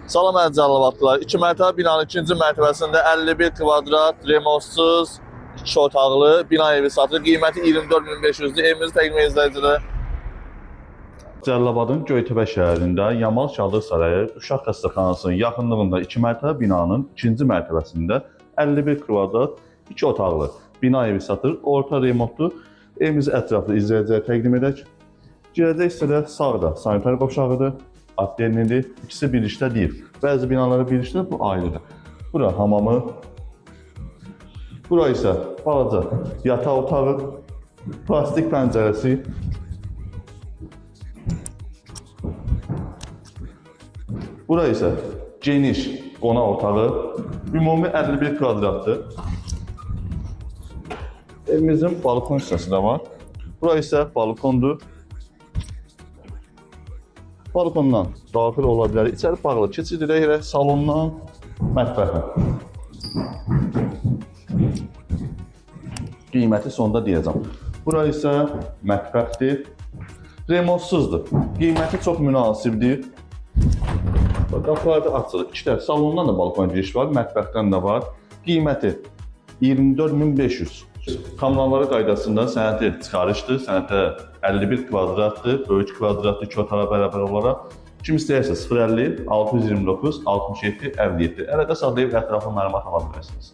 Salam əziz Cəlilabadlılar. 2 mərtəbə binanın 2-ci mərtəbəsində 51 kvadrat, remontsuz, 2 otaqlı bina evi satılır. Qiyməti 24.500-dür. Evimizi təqdim izləyicilər. Cəlilabadın Göytəpə şəhərində Yamal Şadlıq Sarayı Uşaq Xəstəxanasının yaxınlığında 2 mərtəbə binanın 2-ci mərtəbəsində 51 kvadrat, 2 otaqlı bina evi satılır. Orta remontlu evimizi ətraflı izləyicilərə təqdim edək. Girəcək hissədə sağda sanitar qovşağıdır, adliyenidir, ikisi birlikdə deyil. Bəzi binaları birlikdə, bu ayrıdır. Bura hamamı, bura isə balaca yataq otağı, plastik pəncərəsi, bura isə geniş qonaq otağı, ümumi 51 kvadratdır. Evimizin balkon hissəsi də var. Bura isə balkondur. Balkondan daxil ola bilər. İçəri bağlı keçidirək elə salondan mətbəxə. Qiyməti sonda deyəcəm. Bura isə mətbəxdir. Remontsuzdur. Qiyməti çox münasibdir. Qapılar da açılır. İki tərəf salondan da balkon giriş var, mətbəxdən də var. Qiyməti 24.500. Kommunalları qaydasında sənəti çıxarışdır. Sənətə 51 kvadratdır, böyük kvadratdır, 2 otağa bərabər olaraq. Kim istəyirsə 050 629 67 57. Əlaqə saxlayıb ətraflı məlumat ala bilərsiniz.